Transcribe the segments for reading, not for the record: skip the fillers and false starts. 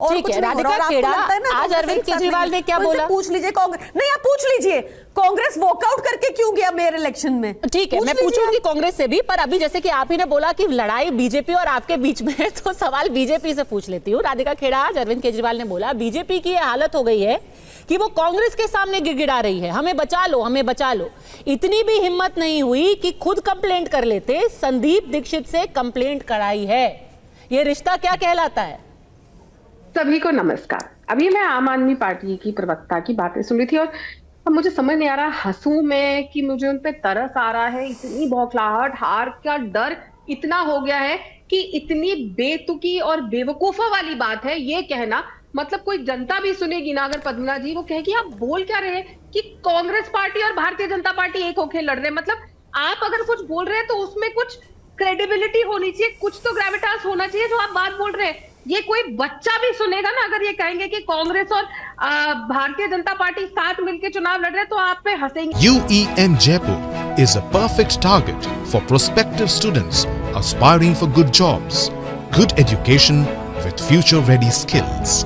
ठीक है, राधिका खेड़ा, आज अरविंद केजरीवाल ने क्या बोला? पूछ लीजिए कांग्रेस, नहीं आप पूछ लीजिए कांग्रेस वॉकआउट करके क्यों गया मेयर इलेक्शन में? ठीक है, मैं पूछूंगी कांग्रेस से भी, पर अभी जैसे कि आप ही ने बोला कि लड़ाई बीजेपी और आपके बीच में है, तो सवाल बीजेपी से पूछ लेती हूँ। राधिका खेड़ा, आज अरविंद केजरीवाल ने बोला बीजेपी की हालत हो गई है कि वो कांग्रेस के सामने गिड़गिड़ा रही है, हमें बचा लो, हमें बचा लो। इतनी भी हिम्मत नहीं हुई कि खुद कंप्लेंट कर लेते, संदीप दीक्षित से कंप्लेंट कराई है। ये रिश्ता क्या कहलाता है? सभी को नमस्कार। अभी मैं आम आदमी पार्टी की प्रवक्ता की बातें सुन रही थी और अब मुझे समझ नहीं आ रहा हंसूं मैं कि मुझे उन पे तरस आ रहा है। इतनी बौखलाहट, हार का डर इतना हो गया है कि इतनी बेतुकी और बेवकूफों वाली बात है ये कहना। मतलब कोई जनता भी सुनेगी ना अगर पद्मना जी, वो कहेगी आप बोल क्या रहे हैं कि कांग्रेस पार्टी और भारतीय जनता पार्टी एक होके लड़ रहे हैं। मतलब आप अगर कुछ बोल रहे हैं तो उसमें कुछ क्रेडिबिलिटी होनी चाहिए, कुछ तो ग्रेविटास होना चाहिए जो आप बात बोल रहे हैं। ये कोई बच्चा भी सुनेगा ना अगर ये कहेंगे कि कांग्रेस और भारतीय जनता पार्टी साथ मिलकर चुनाव लड़ रहे हैं तो आप पे हंसेंगे। UEM Jaipur is a perfect target for prospective students aspiring for good jobs, good education with future-ready skills.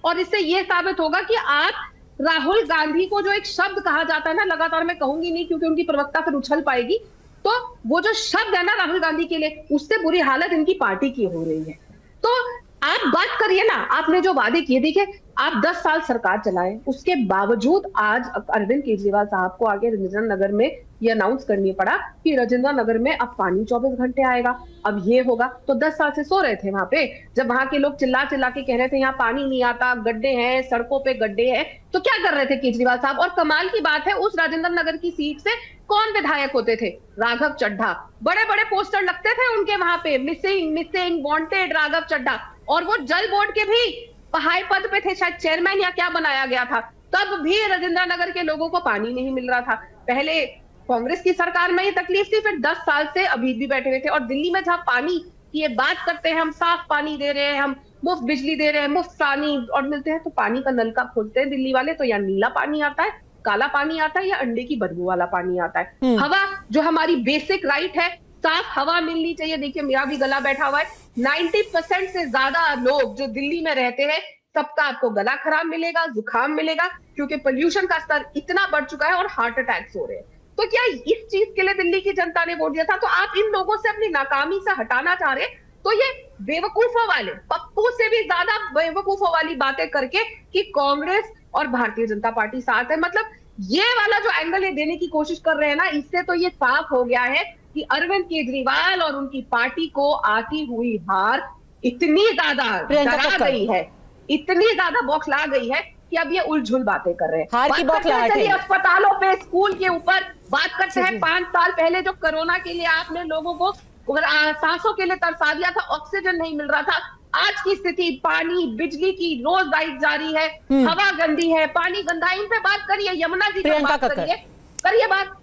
और इससे ये साबित होगा कि आप राहुल गांधी को जो एक शब्द कहा जाता है ना, लगातार मैं कहूंगी नहीं क्योंकि उनकी प्रवक्ता फिर उछल पाएगी, तो वो जो शब्द है ना राहुल गांधी के लिए, उससे बुरी हालत इनकी पार्टी की हो रही है। तो आप बात करिए ना, आपने जो वादे किए, देखिए आप 10 साल सरकार चलाए, उसके बावजूद आज अरविंद केजरीवाल साहब को आगे राजेंद्र नगर में ये अनाउंस करनी पड़ा कि राजेंद्र नगर में अब पानी 24 घंटे आएगा, अब ये होगा। तो 10 साल से सो रहे थे वहां पे, जब वहां के लोग चिल्ला चिल्ला के कह रहे थे यहाँ पानी नहीं आता, गड्ढे हैं, सड़कों पे गड्ढे हैं, तो क्या कर रहे थे केजरीवाल साहब? और कमाल की बात है, उस राजेंद्र नगर की सीट से कौन विधायक होते थे? राघव चड्ढा। बड़े बड़े पोस्टर लगते थे उनके वहां पे, missing missing wanted Raghav Chadha. और वो जल बोर्ड के भी हाई पद पे थे, शायद चेयरमैन या क्या बनाया गया था, तब भी राजेंद्र नगर के लोगों को पानी नहीं मिल रहा था। पहले कांग्रेस की सरकार में ये तकलीफ थी, फिर 10 साल से अभी भी बैठे हुए थे। और दिल्ली में जहां पानी की ये बात करते हैं, हम साफ पानी दे रहे हैं, हम मुफ्त बिजली दे रहे हैं, मुफ्त पानी और मिलते हैं, तो पानी का नलका खोलते हैं दिल्ली वाले तो या नीला पानी आता है, काला पानी आता है, या अंडे की बदबू वाला पानी आता है। हवा जो हमारी बेसिक राइट है, साफ हवा मिलनी चाहिए। देखिए मेरा भी गला बैठा हुआ है, 90% से ज्यादा लोग जो दिल्ली में रहते हैं सबका आपको गला खराब मिलेगा, जुकाम मिलेगा, क्योंकि पोल्यूशन का स्तर इतना बढ़ चुका है और हार्ट अटैक्स हो रहे हैं। तो क्या इस चीज के लिए दिल्ली की जनता ने वोट दिया था? तो आप इन लोगों से अपनी नाकामी से हटाना चाह रहे, तो ये बेवकूफों वाले, पप्पू से भी ज्यादा बेवकूफों वाली बातें करके कि कांग्रेस और भारतीय जनता पार्टी साथ है, मतलब ये वाला जो एंगल ये देने की कोशिश कर रहे हैं ना, इससे तो ये साफ हो गया है कि अरविंद केजरीवाल और उनकी पार्टी को आती हुई हार इतनी ज्यादा डरा गई है, इतनी ज्यादा बौखला गई है कि अब ये उलझुल बातें कर रहे हैं। हार की बौखलाहट है। अस्पतालों पे, स्कूल के ऊपर बात करते हैं। 5 साल पहले जो कोरोना के लिए आपने लोगों को सांसों के लिए तरसा दिया था, ऑक्सीजन नहीं मिल रहा था, आज की स्थिति पानी बिजली की रोज राइट जारी है, हवा गंदी है, पानी गंदा है, इन पे बात करिए। यमुना जी पे बात करिए बात।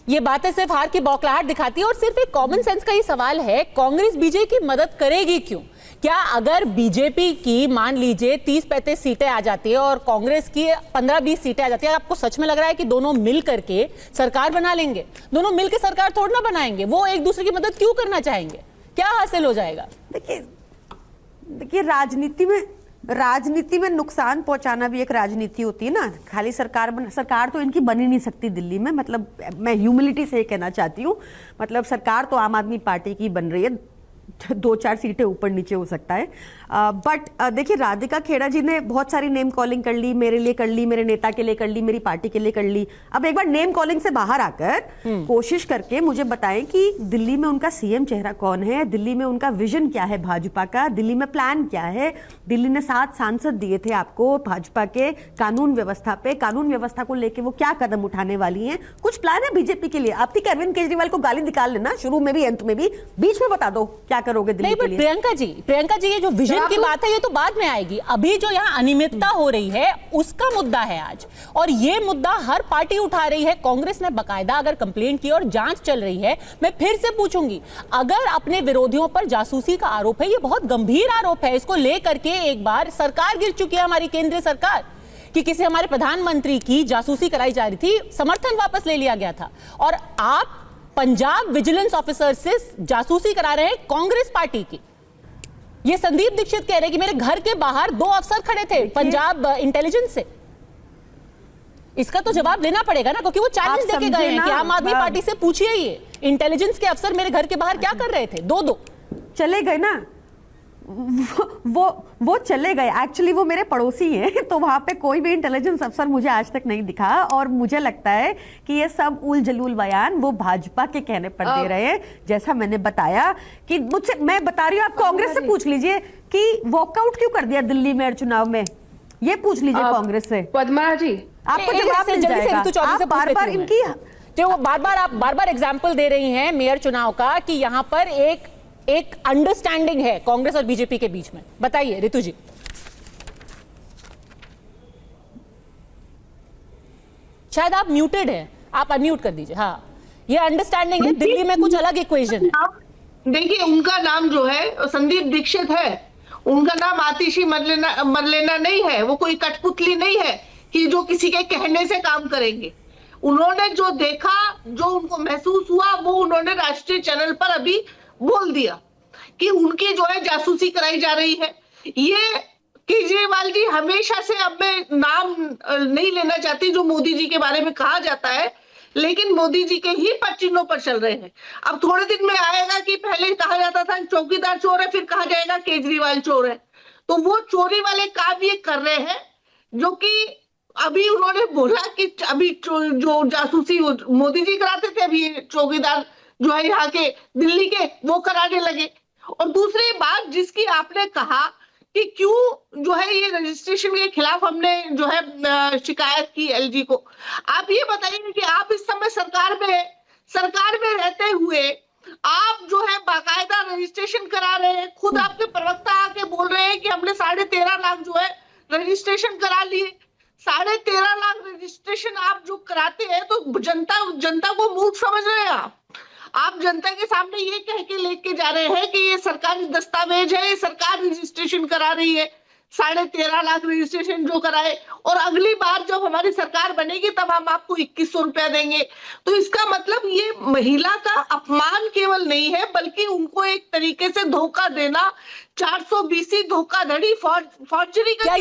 ये बातें सिर्फ हार की बौखलाहट दिखाती है और सिर्फ एक कॉमन सेंस का ही सवाल है, कांग्रेस बीजेपी की मदद करेगी क्यों? क्या अगर बीजेपी की मान लीजिए 30-35 सीटें आ जाती है और कांग्रेस की 15-20 सीटें आ जाती है, आपको सच में लग रहा है कि दोनों मिल करके सरकार बना लेंगे? दोनों मिलकर सरकार थोड़ी ना बनाएंगे, वो एक दूसरे की मदद क्यों करना चाहेंगे? क्या हासिल हो जाएगा? देखिए राजनीति में नुकसान पहुंचाना भी एक राजनीति होती है ना। खाली सरकार तो इनकी बन ही नहीं सकती दिल्ली में, मतलब मैं ह्यूमिलिटी से ये कहना चाहती हूँ, मतलब सरकार तो आम आदमी पार्टी की बन रही है, 2-4 सीटें ऊपर नीचे हो सकता है। बट देखिए राधिका खेड़ा जी ने बहुत सारी नेम कॉलिंग कर ली, मेरे लिए कर ली, मेरे नेता के लिए कर ली, मेरी पार्टी के लिए कर ली। अब एक बार नेम कॉलिंग से बाहर आकर कोशिश करके मुझे बताएं कि दिल्ली में उनका सीएम चेहरा कौन है, दिल्ली में उनका विजन क्या है भाजपा का, दिल्ली में प्लान क्या है। दिल्ली ने 7 सांसद दिए थे आपको भाजपा के कानून व्यवस्था पे, कानून व्यवस्था को लेकर वो क्या कदम उठाने वाली है, कुछ प्लान है बीजेपी के लिए? आप ठीक अरविंद केजरीवाल को गाली निकाल लेना, शुरू में भी अंत में भी, बीच में बता दो क्या करोगे दिल्ली के लिए। प्रियंका जी ये जो विजन की बात है ये तो बाद में आएगी, अभी जो यहाँ अनियमितता हो रही है उसका मुद्दा है आज, और ये मुद्दा हर पार्टी उठा रही है। कांग्रेस ने बकायदा अगर कंप्लेंट की और जांच चल रही है, मैं फिर से पूछूंगी, अगर अपने विरोधियों पर जासूसी का आरोप है, ये बहुत गंभीर आरोप है, इसको लेकर के एक बार सरकार गिर चुकी है, हमारी केंद्रीय सरकार, कि किसी हमारे प्रधानमंत्री की जासूसी कराई जा रही थी, समर्थन वापस ले लिया गया था, और आप पंजाब विजिलेंस ऑफिसर से जासूसी करा रहे हैं कांग्रेस पार्टी की। ये संदीप दीक्षित कह रहे हैं कि मेरे घर के बाहर 2 अफसर खड़े थे पंजाब इंटेलिजेंस से। इसका तो जवाब देना पड़ेगा ना, क्योंकि वो चैलेंज देके गए हैं कि आम आदमी पार्टी से पूछिए ये इंटेलिजेंस के अफसर मेरे घर के बाहर क्या कर रहे थे। 2 चले गए ना, वो चले गए। एक्चुअली वो मेरे पड़ोसी हैं, तो वहां पे कोई भी इंटेलिजेंस अफसर मुझे आज तक नहीं दिखा। और मुझे लगता है कि ये सब उल जलूल बयान वो भाजपा के कहने पर दे रहे हैं। जैसा मैंने बताया कि मुझसे, मैं बता रही हूँ, आप कांग्रेस से पूछ लीजिए कि वॉकआउट क्यों कर दिया दिल्ली मेयर चुनाव में, ये पूछ लीजिए कांग्रेस से, पद्मा जी आपको जवाब मिल जाएगा। आप बार-बार इनकी जो बार-बार एग्जाम्पल दे रही हैं मेयर चुनाव का कि यहाँ पर एक अंडरस्टैंडिंग है कांग्रेस और बीजेपी के बीच में। बताइए रितु जी। शायद आप म्यूटेड हैं, आप अनम्यूट कर दीजिए। हाँ, ये अंडरस्टैंडिंग है, दिल्ली में कुछ अलग इक्वेशन है। देखिए, उनका नाम जो है संदीप दीक्षित है, उनका नाम आतिशी मरलेना नहीं है, वो कोई कठपुतली नहीं है कि जो किसी के कहने से काम करेंगे। उन्होंने जो देखा, जो उनको महसूस हुआ, वो उन्होंने राष्ट्रीय चैनल पर अभी बोल दिया कि उनकी जो है जासूसी कराई जा रही है। ये केजरीवाल जी हमेशा से, अब मैं नाम नहीं लेना चाहती जो मोदी जी के बारे में कहा जाता है, लेकिन मोदी जी के ही पचिन्हों पर चल रहे हैं। अब थोड़े दिन में आएगा कि पहले कहा जाता था चौकीदार चोर है, फिर कहा जाएगा केजरीवाल चोर है। तो वो चोरी वाले काम ये कर रहे हैं, जो कि अभी उन्होंने बोला कि अभी जो जासूसी मोदी जी कराते थे, अभी चौकीदार जो है यहाँ के दिल्ली के, वो कराने लगे। और दूसरी बात जिसकी आपने कहा कि क्यों जो है ये रजिस्ट्रेशन के खिलाफ हमने जो है शिकायत की एलजी को, आप ये बताइए कि आप इस समय सरकार में रहते हुए आप जो है बाकायदा रजिस्ट्रेशन करा रहे हैं। खुद आपके प्रवक्ता आके बोल रहे हैं कि हमने 13.5 लाख जो है रजिस्ट्रेशन करा लिए। 13.5 लाख रजिस्ट्रेशन आप जो कराते हैं, तो जनता को मूर्ख समझ रहे हैं आप जनता के सामने ये कह के लेके जा रहे हैं कि ये सरकारी दस्तावेज है, ये सरकार रजिस्ट्रेशन करा रही है। 13.5 लाख रजिस्ट्रेशन जो कराए, और अगली बार जब हमारी सरकार बनेगी तब हम आपको 2100 रुपया देंगे। तो इसका मतलब ये महिला का अपमान केवल नहीं है, बल्कि उनको एक तरीके से धोखा देना, 420 धोखाधड़ी, फॉर्जरी का